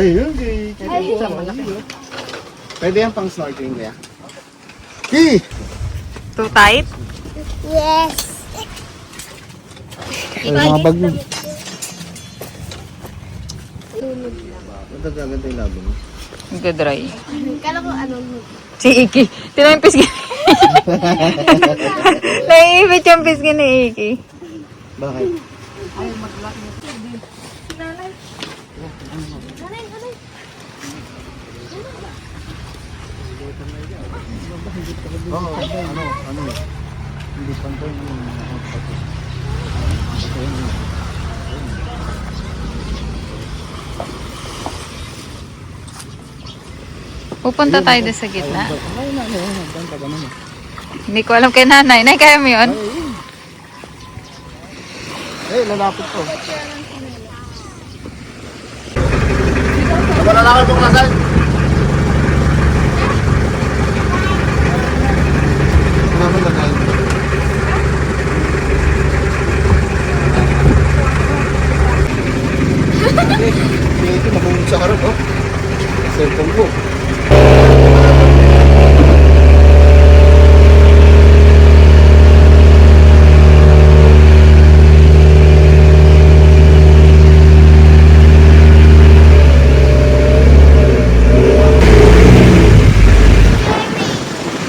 Ayun, pwede yan pang snorkeling kaya? Hey! Too tight? Yes. Ay, mga bag mo. Ganda yung labo mo. Nagka-dry. Kala ko ano. Si Iki. Tino yung pisgin. Naiipit yung pisgin ni Iki. Bakit? Oo, ano eh. Hindi pantay yung Pupunta tayo doon sa gitna. Hindi ko alam kay nanay. Nay, kaya mo yun? Eh, lalapit ko. Wala lang kayo pong kasal. Naman na tayo. Ito, mabuhog sa harap, oh. Cellphone ko.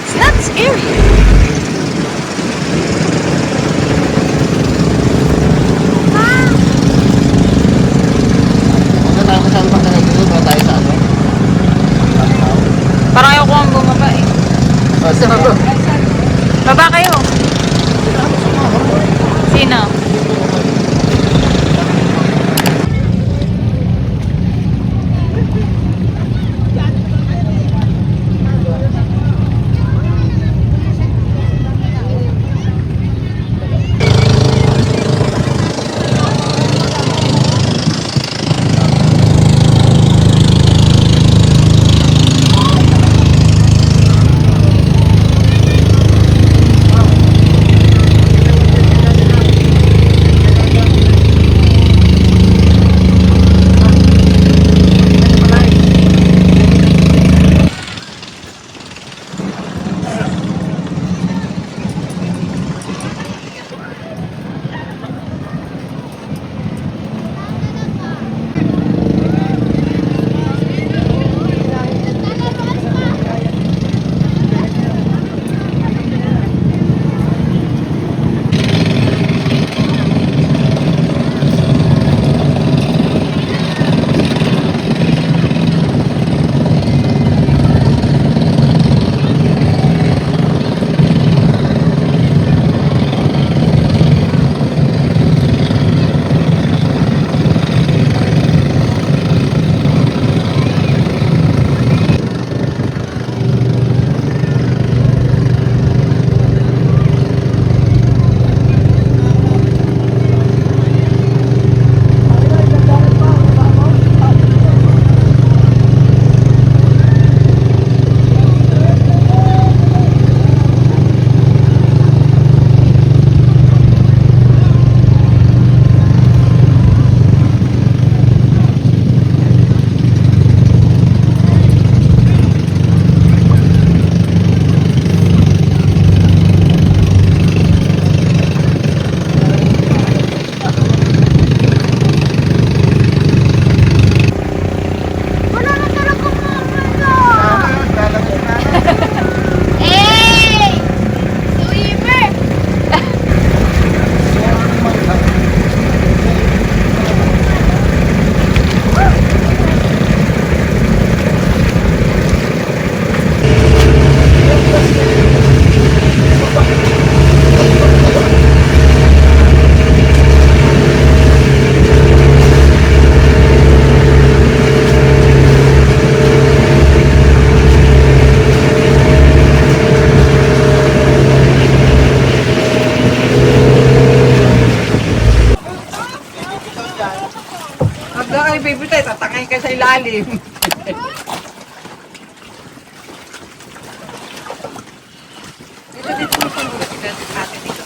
It's not scary. Huwag na tayo masyado pagkakagilo ba tayo sa ano? Parang ayaw ko ang bumaba eh. Saan ba? Baba kayo. Sino? ilalim. Dito mo pang gulat si ate dito.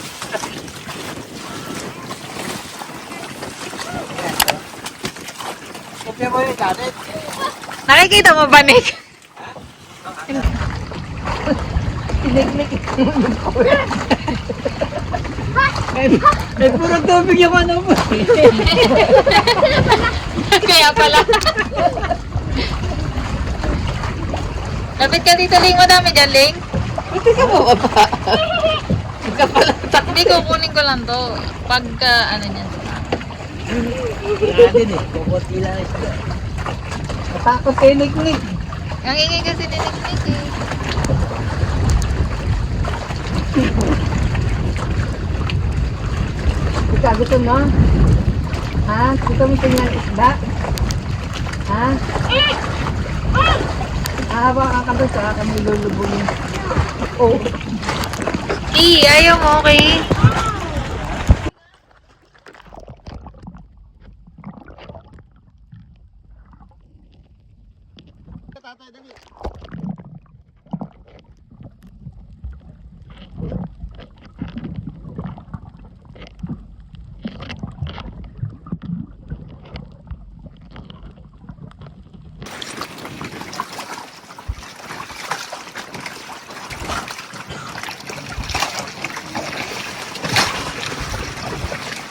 Nakikita mo ba, Nick? Puro tubig yung ano po. Kaya pala. Lapit ka dito, Ling. Madami dyan, Ling. Buti ka mo ba? Hindi ko, kunin ko lang to. Pagka, ano niyan. Wala din eh. Kukunti lang ito. Matakot kayo Nick. Ang ingay kasi ni Nick Nick eh. Ikaw gusto mo? Ha? Gusto mo tingnan isda? Ha? Ahawa ka ka doon sa kami lulubulin. Oh. Ayaw mo, okay? Tatay, dali.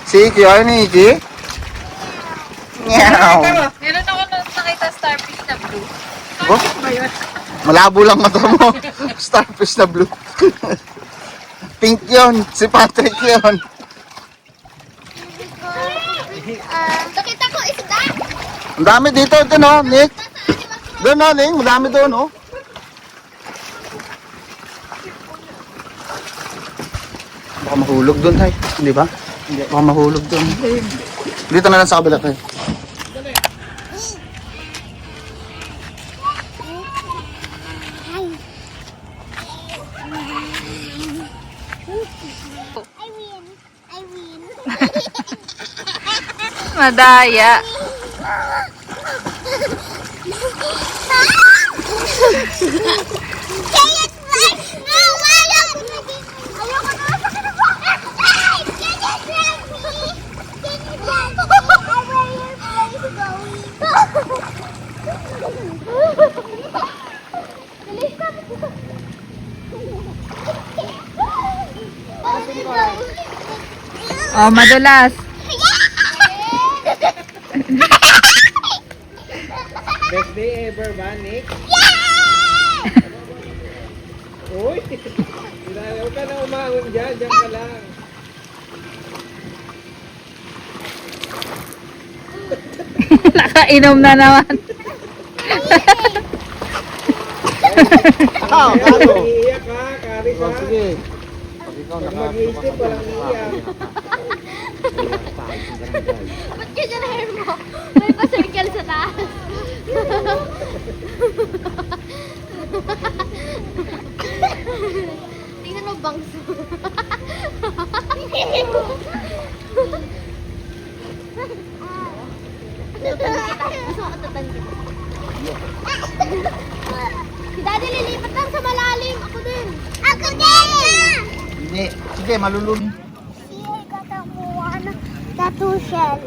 Si Kuya Nikki? Meow. Meron ako nung nakita starfish na blue. Oh, malabo lang mata mo. Starfish na blue. Pink yun. Si Patrick yun. Nakita ko isda. Ang dami dito. Doon oh, Nick. Doon oh, Ning. Madami doon oh. Baka mahulog doon, hay. Hindi ba? Hindi. Baka mahulog doon. Dito na lang sa kabila, tay. I win. Madaya. Say it right. No, ayoko na. Ayoko na. Ay, can you drag me? Can you drag me? Where your place going? Bilis ka. Oh, madulas. Best day ever ba, Nick? Uy! Huwag ka na umangon dyan. Diyan ka lang. Nakainom na naman. Ah, talo. Iiyak ka, Kari ka. Sige. Pag mag-iisip, walang iiyak. Ba't ganyan ang hair mo? May pa-circle sa taas. Tingnan mo bangso. Gusto ko tatanggi. Si Daddy lilipat lang sa malalim. Ako din. Ako din! Hindi. Sige, malulun. Here got a Moana tattoo shell.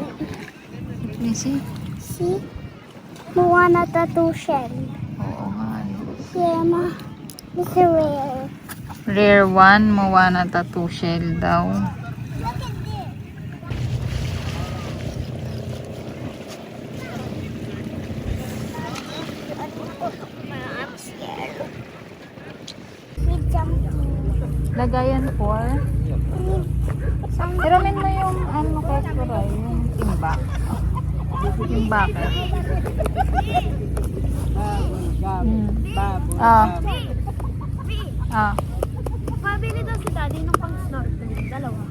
Missy? See? Moana tattoo shell. Oo nga. Yeah, ma. It's a rare. Rare 1, Moana tattoo shell daw. Look at this. I'm scared. We jumping. Lagayan 4. Iramin mo yung ano kay Kuray, yung timba. Yung bucket. Ah. Ah. Pabili daw si Daddy nung pang snorkeling. Dalawa.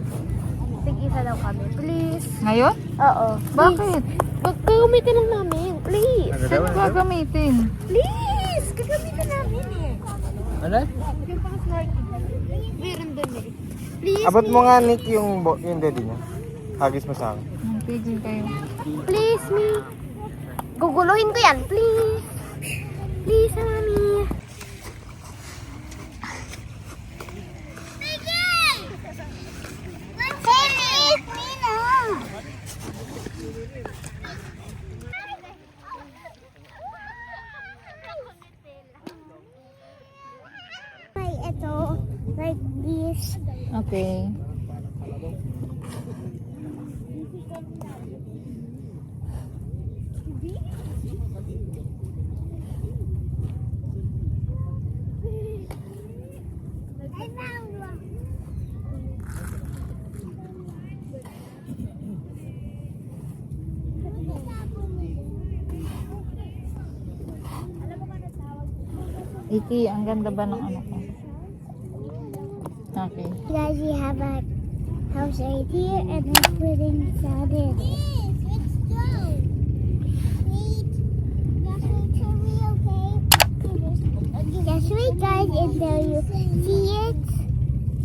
Tig-isa daw kami. Please. Ngayon? Oo. Bakit? Gagamitin lang namin. Please. Saan gagamitin? Please! Gagamitin namin eh. Ano? Yung pang snorkeling. Meron dun eh. Please. Abot mo nga, Nick, yung daddy niya. Hagis mo sa akin. Tigil kayo. Please, me. Guguluhin ko yan. Please. Please, mami. Okay. I found one. Iki, ang ganda ba ng ano ko? Okay. Guys, we have a house right here, and we're putting sand in. Yes, let's go. Wait. Just wait for me, okay? Just wait, guys, until you see it.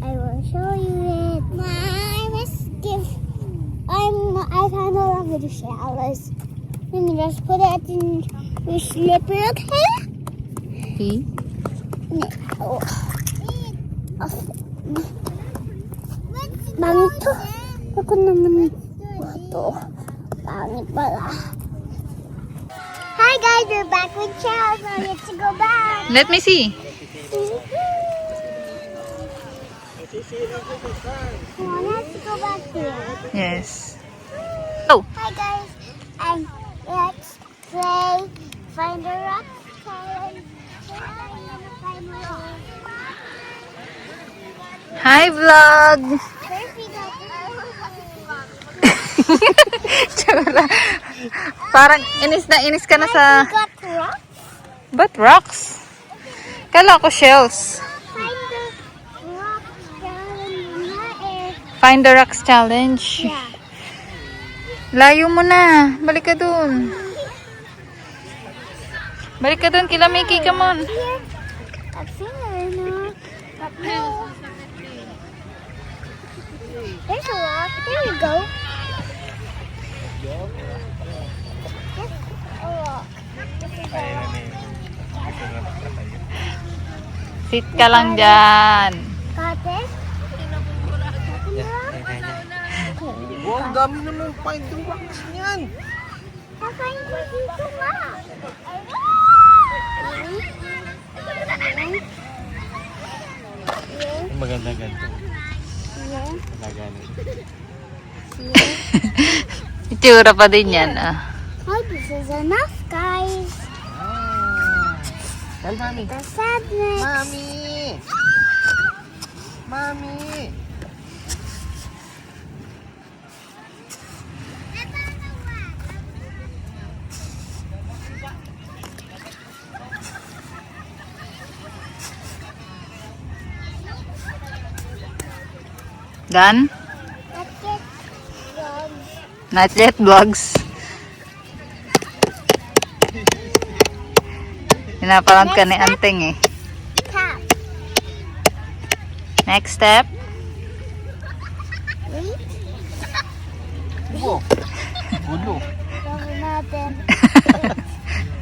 I will show you it. I found a lot of the shallows. Let me just put it in your slipper, okay? Okay. Oh. Pangit to. Ako naman ito. Pangit pala. Hi guys, we're back with Charles. Now let's go back. Let me see. Well, let's go back there. Yes. Oh. Hi guys, and let's play Find the Rock challenge. I'm gonna find the rock. Hi, vlog! First we got Tsura. Parang inis ka na sa... we got the rock. But rocks? Kala ko shells. Find the rock challenge na eh. Find the rocks challenge. Yeah. Layo mo na. Balik ka dun. Balik ka dun. Kila Mickey, come on. Here, I've seen it now. But no. There's a rock. There we go. That's a rock. This is a rock. Sit ka lang dyan. Got it? Oh, ang dami naman find the rocks niyan. Nakain ko dito nga. Maganda ganito. Yeah. Nagano. Itsura pa din yan. Ah. Oh, this is enough, guys. Tell mami. The sadness. Mami! Mami! Done? That's it. Dog. Not yet, vlogs. Pinaparant ka ni Anteng eh. Tap. Next step. Wait. Ubo. Ulo. Gawin natin.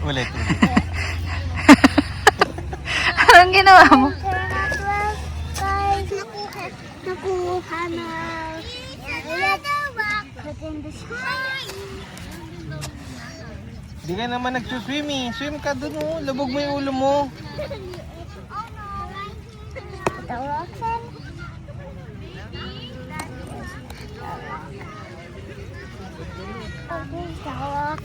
Ulit. Anong ginawa mo? Guys, nakuha na. Put in the sky. Di ka naman nagsuswim eh. Swim ka dun oh. Labog mo yung ulo mo. Put the rocks in. Oh, there's the rock.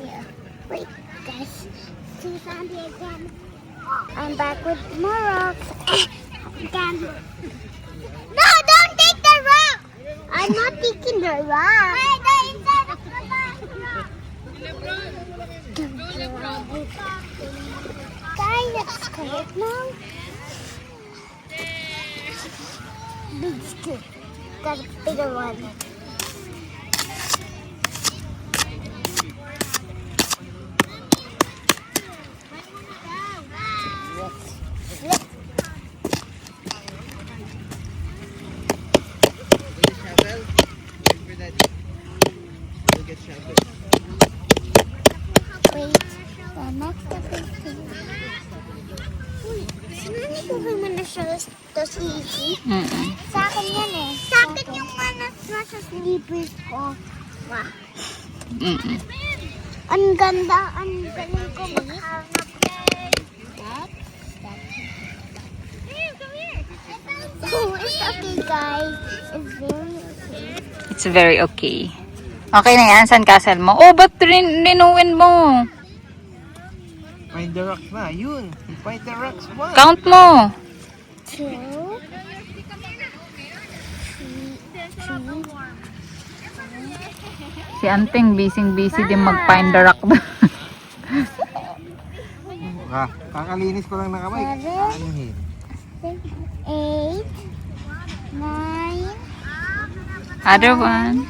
Yeah. Wait, guys. See Sandy again. I'm back with more rocks. Again. No, don't take the rock. I'm not taking the rock. Hey, the inside of the rock. Guys, let's collect now. Big stick. Got a bigger one. Wait, the next step is to... Uy, sinani ko naman na siya to easy. Sa akin yan eh. Sa akin yung nasa sleepers ko. Wow. Ang ganda, ang galing ko maghanap. okay, guys. It's very okay. It's very okay. Okay na yan, sandcastle mo. Oh, ba't rinuwin mo? Find the rocks na. Yun. Find the rocks. One. Count mo. 2, 3, 4. Si Anting, busy din mag-find the rock. Kakalinis ko lang ng kamay. Ano yun? 8, 9, Other one.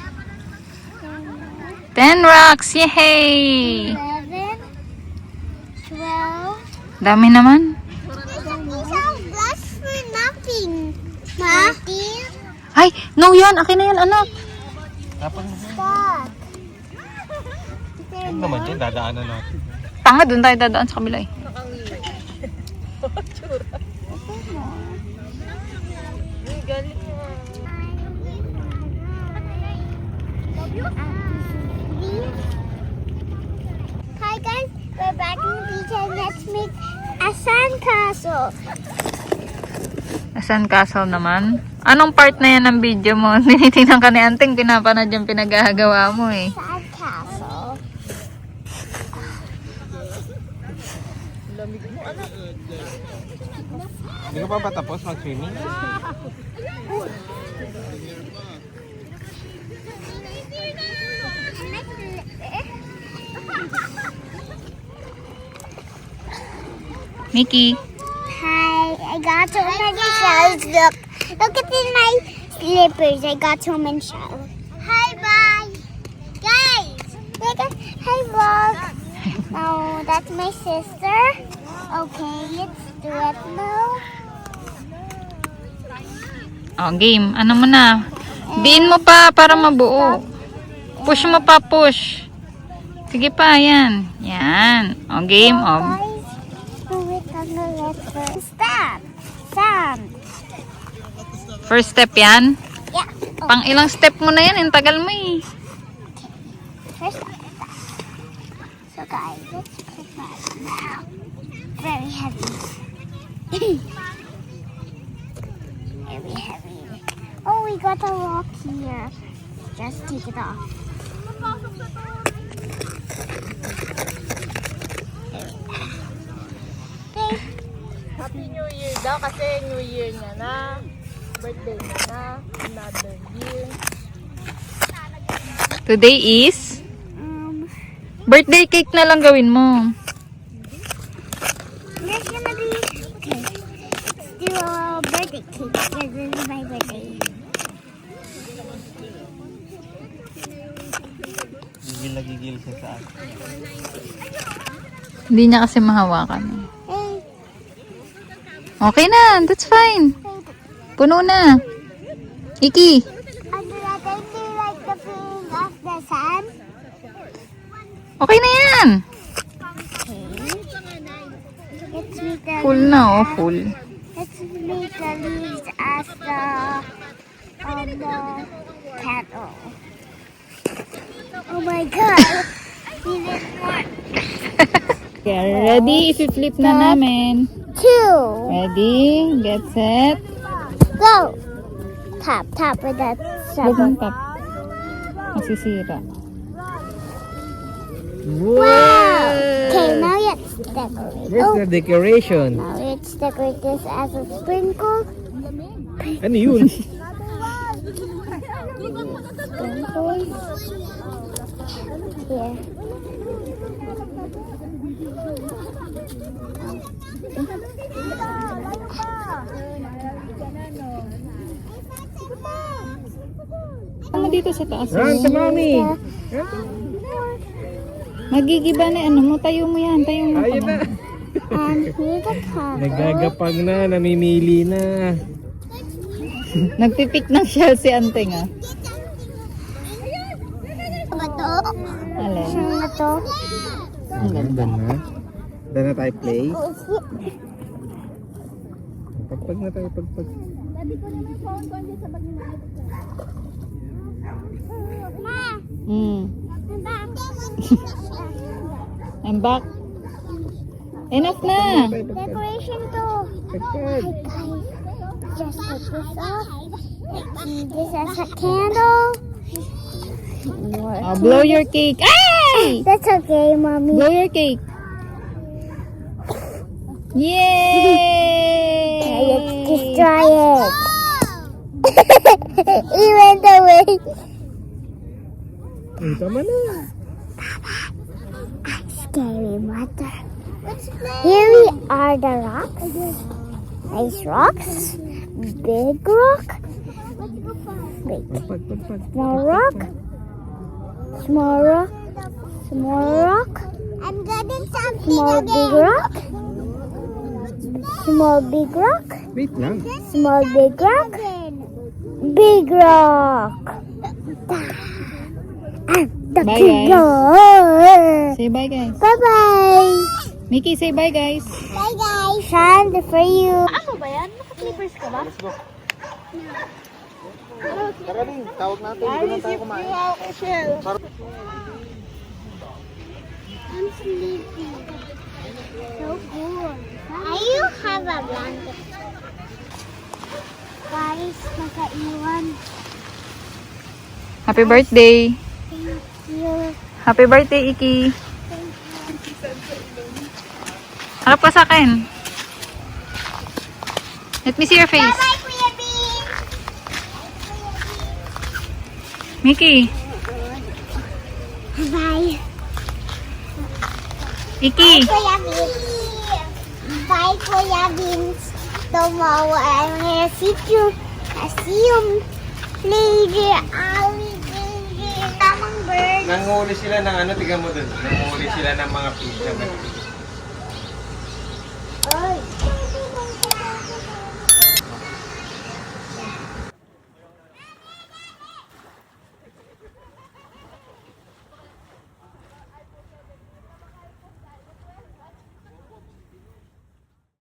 10 rocks. Yay! 11, 12. Dami naman. These are blessed for nothing. Ma? Ay, no yan. Akin na yan, anak. Tapos Stop. ano naman dyan, dadaanan natin. Tanga, dun tayo dadaan sa kabila eh. Hi guys, we're back in the beach and let's make a sandcastle. Asan castle naman? Anong part na yan ng video mo? Tinitingnan ka ni Anting, pinapanood yung pinagagawa mo eh. Sandcastle. Hindi ka pa ba tapos mag-swimming? Mickey. Hi, I got so many shells. Look at my slippers. I got so many shells. Hi, bye. Guys, look at, hi, vlog. Oh, that's my sister. Okay, let's do it now. Oh, game. Ano mo na? Diin mo pa para mabuo. Push mo pa, push. Sige pa, yan. Yan. Oh, game. Oh. Guys, wait on the letter. Stop. Sand. First step yan. Yeah. Pang ilang step mo na yan. Ang tagal mo eh. First step. So guys, let's put that now. Very heavy. Very heavy. Oh, we got a rock here. Just take it off. Okay. Happy New Year daw kasi New Year niya na. Birthday niya na. Another year. Today is birthday cake na lang gawin mo. There's gonna be okay. Let's do a birthday cake because this is my birthday. Gigil na gigil siya sa akin. Hindi niya kasi mahawakan. Hey, Okay na. That's fine. Puno na. Iki. and do you like the feeling of the sand? Okay na yan. Let's make the Full na oh. Full. let's make the leaves as the cattle. Oh my god! We did more. Ready? I-flip na namin. 2. Ready? Get set. Go! Tap, tap with that Huwag mong shovel. tap. Masisira. Wow! Okay, now let's decorate. Where's Oh, the decoration? now let's decorate this as a sprinkle. Ano yun? Sprinkles. Here. Ano dito sa taas? Run to mommy! Magigiba na ano mo. Tayo mo yan. Tayo mo. Ayun na! And here the cover. Nagagapang na, namimili na. Nagpipik ng shell si Anting ah. Ba to? Alin? Saan na to? Dan na. Dan na tayo play. Pagpag na tayo, pagpag. Ma! I'm back. Enough na. Decoration to. Pagpag. Guys. just take this off. Use this as a candle. More. Oh, blow your cake. Ay! That's okay, mommy. Blow your cake. Yay! Let's destroy it. He went away. Tama na. Scary mother. Here we are the rocks. Nice rocks. Big rock. Wait. Small rock. Small rock. Small rock. I'm getting something small big rock. Small big rock. Wait lang. Small big rock. Big rock. The Bye, big guys. rock. Say bye, guys. Bye bye. Mickey, say bye, guys. Bye guys. Sean, for you. Ano ba yan? Naka-clippers ka ba? Tara din, tawag natin. Doon na tayo kumain. I'm sleepy. So cool. You have a blanket. Guys, makaiwan. Happy birthday. You. Happy birthday, Iki. Harap ka sa akin. Let me see your face. Bye, Kuya Bean. Mickey. Bye. Iki. Kuya Bean. Bye, Kuya Bean. Tomorrow I'm gonna see you. I see you later. I'll be tamang bird. Nanguli sila ng ano, tignan mo dun. Nanguli sila ng mga fish na